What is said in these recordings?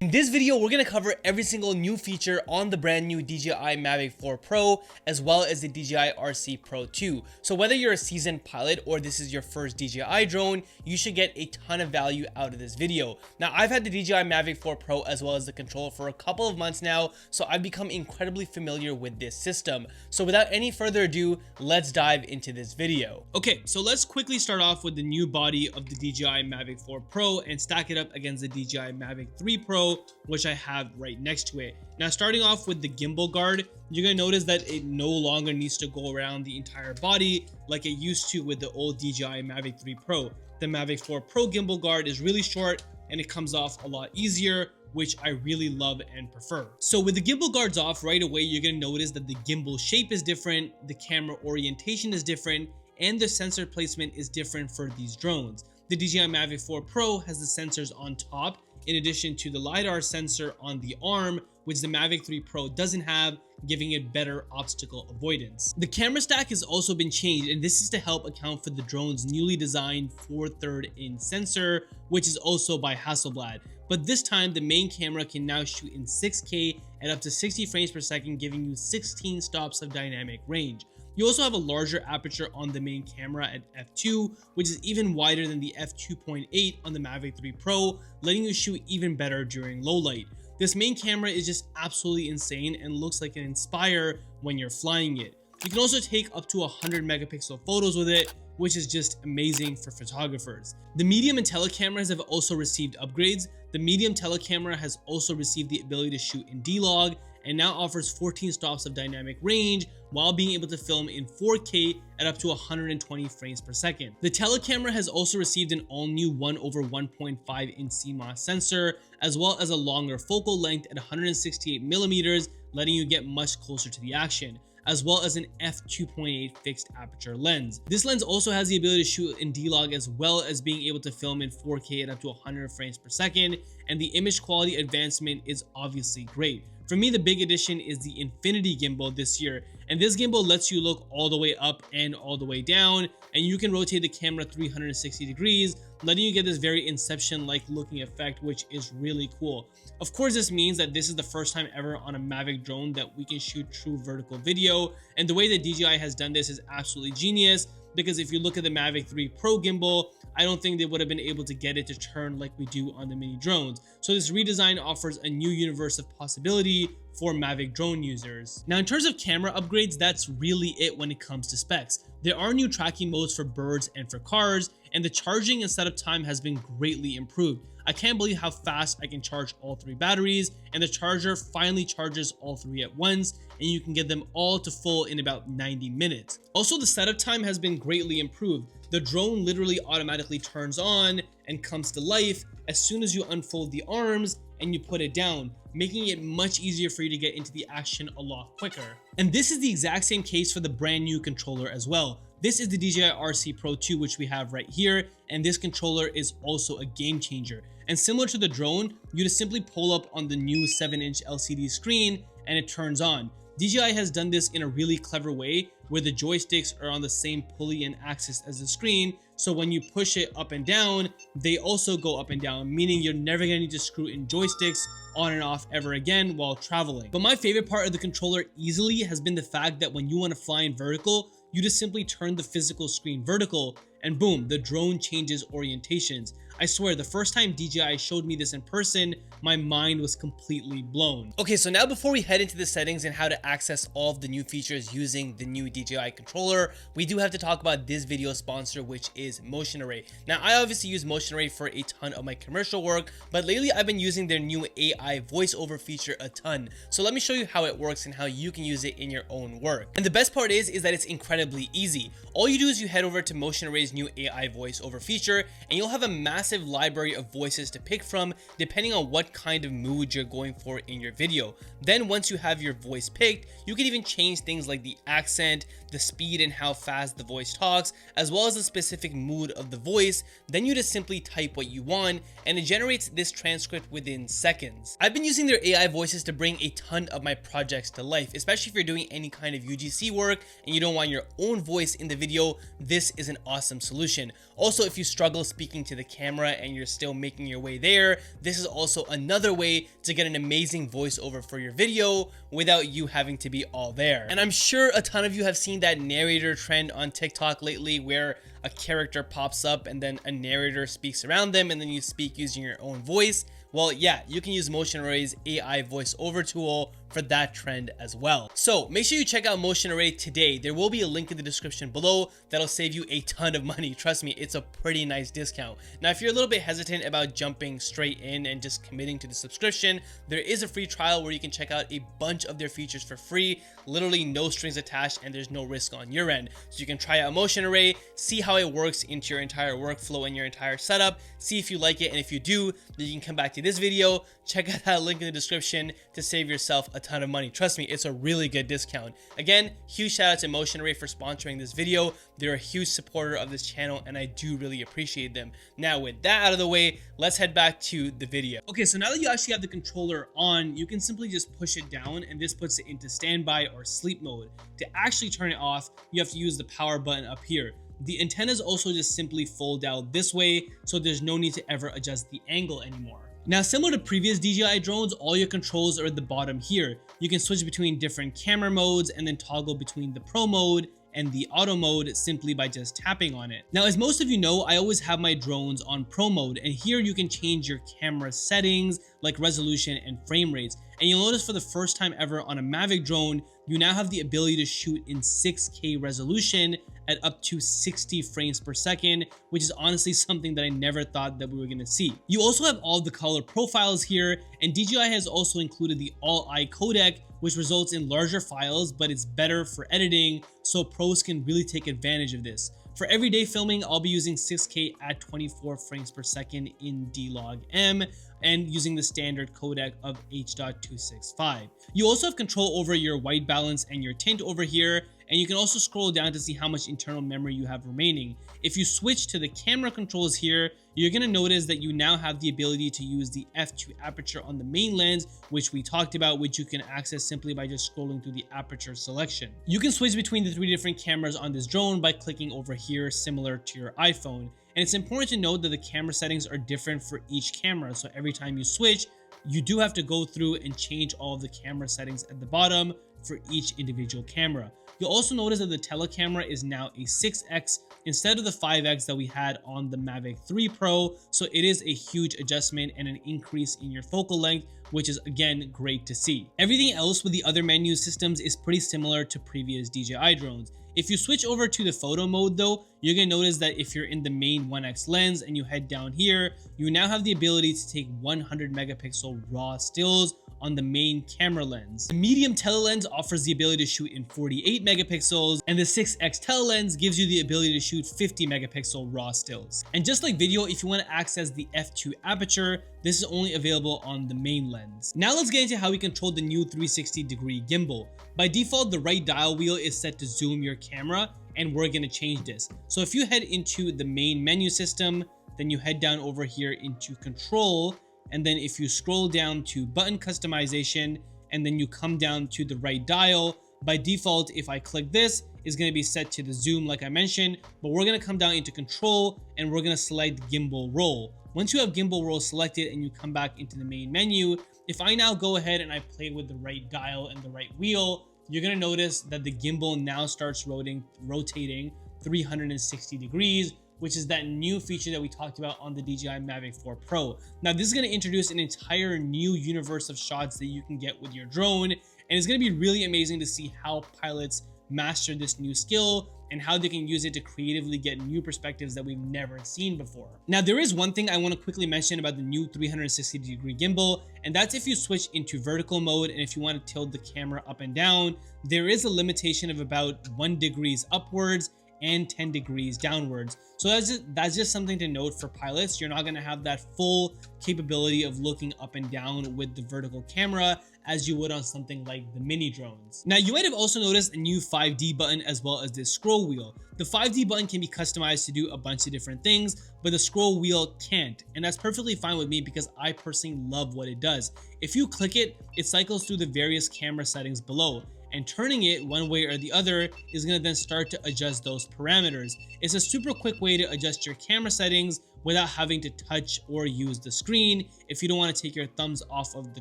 In this video, we're going to cover every single new feature on the brand new DJI Mavic 4 Pro, as well as the DJI RC Pro 2. So whether you're a seasoned pilot or this is your first DJI drone, you should get a ton of value out of this video. Now, I've had the DJI Mavic 4 Pro as well as the controller for a couple of months now, so I've become incredibly familiar with this system. So without any further ado, let's dive into this video. Okay, so let's quickly start off with the new body of the DJI Mavic 4 Pro and stack it up against the DJI Mavic 3 Pro, which I have right next to it. Now, starting off with the gimbal guard, you're gonna notice that it no longer needs to go around the entire body like it used to with the old DJI Mavic 3 Pro. The Mavic 4 Pro gimbal guard is really short and it comes off a lot easier, which I really love and prefer. So with the gimbal guards off, right away, you're gonna notice that the gimbal shape is different, the camera orientation is different, and the sensor placement is different for these drones. The DJI Mavic 4 Pro has the sensors on top, in addition to the LiDAR sensor on the arm, which the Mavic 3 Pro doesn't have, giving it better obstacle avoidance. The camera stack has also been changed, and this is to help account for the drone's newly designed 4/3 inch sensor, which is also by Hasselblad. But this time, the main camera can now shoot in 6K at up to 60 frames per second, giving you 16 stops of dynamic range. You also have a larger aperture on the main camera at f2, which is even wider than the f2.8 on the Mavic 3 Pro, letting you shoot even better during low light. This main camera is just absolutely insane and looks like an Inspire when you're flying it. You can also take up to 100 megapixel photos with it, which is just amazing for photographers. The medium and tele cameras have also received upgrades. The medium tele camera has also received the ability to shoot in D-Log and now offers 14 stops of dynamic range while being able to film in 4K at up to 120 frames per second. The tele camera has also received an all-new 1/1.5 inch CMOS sensor, as well as a longer focal length at 168 millimeters, letting you get much closer to the action, as well as an f2.8 fixed aperture lens. This lens also has the ability to shoot in D-Log, as well as being able to film in 4K at up to 100 frames per second, and the image quality advancement is obviously great. For me, the big addition is the Infinity gimbal this year, and this gimbal lets you look all the way up and all the way down, and you can rotate the camera 360 degrees, letting you get this very Inception-like looking effect, which is really cool. Of course, this means that this is the first time ever on a Mavic drone that we can shoot true vertical video, and the way that DJI has done this is absolutely genius, because if you look at the Mavic 3 Pro gimbal, I don't think they would have been able to get it to turn like we do on the mini drones. So this redesign offers a new universe of possibility for Mavic drone users. Now, in terms of camera upgrades, that's really it when it comes to specs. There are new tracking modes for birds and for cars, and the charging and setup time has been greatly improved. I can't believe how fast I can charge all 3 batteries, and the charger finally charges all 3 at once, and you can get them all to full in about 90 minutes. Also, the setup time has been greatly improved. The drone literally automatically turns on and comes to life as soon as you unfold the arms and you put it down, making it much easier for you to get into the action a lot quicker. And this is the exact same case for the brand new controller as well. This is the DJI RC Pro 2, which we have right here, and this controller is also a game changer. And similar to the drone, you just simply pull up on the new 7-inch LCD screen and it turns on. DJI has done this in a really clever way where the joysticks are on the same pulley and axis as the screen, so when you push it up and down, they also go up and down, meaning you're never gonna need to screw in joysticks on and off ever again while traveling. But my favorite part of the controller easily has been the fact that when you want to fly in vertical, you just simply turn the physical screen vertical and boom, the drone changes orientations. I swear, the first time DJI showed me this in person, my mind was completely blown. Okay, so now before we head into the settings and how to access all of the new features using the new DJI controller, we do have to talk about this video sponsor, which is Motion Array. Now, I obviously use Motion Array for a ton of my commercial work, but lately I've been using their new AI voiceover feature a ton. So let me show you how it works and how you can use it in your own work. And the best part is that it's incredibly easy. All you do is you head over to Motion Array's new AI voiceover feature, and you'll have a massive library of voices to pick from depending on what kind of mood you're going for in your video. Then once you have your voice picked, you can even change things like the accent, the speed and how fast the voice talks, as well as the specific mood of the voice, then you just simply type what you want and it generates this transcript within seconds. I've been using their AI voices to bring a ton of my projects to life, especially if you're doing any kind of UGC work and you don't want your own voice in the video. This is an awesome solution. Also, if you struggle speaking to the camera and you're still making your way there, this is also another way to get an amazing voiceover for your video without you having to be all there. And I'm sure a ton of you have seen that narrator trend on TikTok lately where a character pops up and then a narrator speaks around them and then you speak using your own voice. Well, yeah, you can use Motion Array's AI voiceover tool for that trend as well. So make sure you check out Motion Array today. There will be a link in the description below that'll save you a ton of money. Trust me, it's a pretty nice discount. Now, if you're a little bit hesitant about jumping straight in and just committing to the subscription, there is a free trial where you can check out a bunch of their features for free, literally no strings attached, and there's no risk on your end. So you can try out Motion Array, see how it works into your entire workflow and your entire setup, see if you like it, and if you do, then you can come back to this video, check out that link in the description to save yourself a ton of money. Trust me, it's a really good discount. Again, huge shout out to Motion Array for sponsoring this video. They're a huge supporter of this channel and I do really appreciate them. Now, with that out of the way, let's head back to the video. Okay, so now that you actually have the controller on, you can simply just push it down and this puts it into standby or sleep mode. To actually turn it off, you have to use the power button up here. The antennas also just simply fold out this way, so there's no need to ever adjust the angle anymore. Now, similar to previous DJI drones, all your controls are at the bottom here. You can switch between different camera modes and then toggle between the Pro mode and the auto mode simply by just tapping on it. Now, as most of you know, I always have my drones on Pro mode, and here you can change your camera settings like resolution and frame rates. And you'll notice for the first time ever on a Mavic drone, you now have the ability to shoot in 6K resolution at up to 60 frames per second, which is honestly something that I never thought that we were gonna see. You also have all the color profiles here, and DJI has also included the all-eye codec, which results in larger files, but it's better for editing, so pros can really take advantage of this. For everyday filming, I'll be using 6K at 24 frames per second in DLOG-M and using the standard codec of H.265. You also have control over your white balance and your tint over here, and you can also scroll down to see how much internal memory you have remaining. If you switch to the camera controls here, you're gonna notice that you now have the ability to use the f2 aperture on the main lens, which we talked about, which you can access simply by just scrolling through the aperture selection. You can switch between the 3 different cameras on this drone by clicking over here, similar to your iPhone. And it's important to note that the camera settings are different for each camera. So every time you switch, you do have to go through and change all of the camera settings at the bottom for each individual camera. You'll also notice that the Tele Camera is now a 6x instead of the 5x that we had on the Mavic 3 Pro. So it is a huge adjustment and an increase in your focal length, which is again great to see. Everything else with the other menu systems is pretty similar to previous DJI drones. If you switch over to the photo mode though, you're gonna notice that if you're in the main 1x lens and you head down here, you now have the ability to take 100 megapixel raw stills on the main camera lens. The medium telelens offers the ability to shoot in 48 megapixels, and the 6x telelens gives you the ability to shoot 50 megapixel raw stills. And just like video, if you want to access the f2 aperture, this is only available on the main lens. Now let's get into how we control the new 360-degree gimbal. By default, the right dial wheel is set to zoom your camera, and we're gonna change this. So if you head into the main menu system, then you head down over here into control, and then if you scroll down to button customization, and then you come down to the right dial, by default, if I click this, it's going to be set to the zoom like I mentioned, but we're going to come down into control and we're going to select gimbal roll. Once you have gimbal roll selected and you come back into the main menu, if I now go ahead and I play with the right dial and the right wheel, you're going to notice that the gimbal now starts rotating 360 degrees, which is that new feature that we talked about on the DJI Mavic 4 Pro. Now, this is going to introduce an entire new universe of shots that you can get with your drone, and it's going to be really amazing to see how pilots master this new skill and how they can use it to creatively get new perspectives that we've never seen before. Now, there is one thing I want to quickly mention about the new 360-degree gimbal, and that's if you switch into vertical mode and if you want to tilt the camera up and down, there is a limitation of about 1 degree upwards and 10 degrees downwards. So that's just something to note for pilots. You're not going to have that full capability of looking up and down with the vertical camera as you would on something like the mini drones. Now, you might have also noticed a new 5D button as well as this scroll wheel. The 5D button can be customized to do a bunch of different things, but the scroll wheel can't. And that's perfectly fine with me because I personally love what it does. If you click it, it cycles through the various camera settings below, and turning it one way or the other is going to then start to adjust those parameters. It's a super quick way to adjust your camera settings without having to touch or use the screen if you don't want to take your thumbs off of the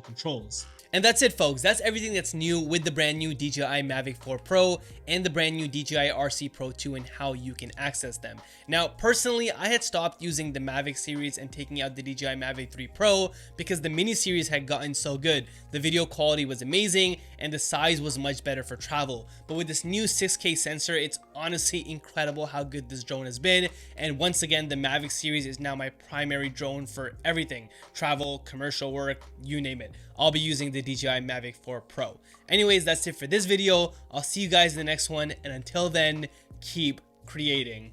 controls. And that's it, folks. That's everything that's new with the brand new DJI Mavic 4 Pro and the brand new DJI RC Pro 2 and how you can access them. Now, personally, I had stopped using the Mavic series and taking out the DJI Mavic 3 Pro because the mini series had gotten so good. The video quality was amazing and the size was much better for travel. But with this new 6K sensor, it's honestly incredible how good this drone has been. And once again, the Mavic series is now my primary drone for everything: travel, commercial work, you name it. I'll be using the DJI Mavic 4 Pro. Anyways, that's it for this video. I'll see you guys in the next one, and until then, keep creating.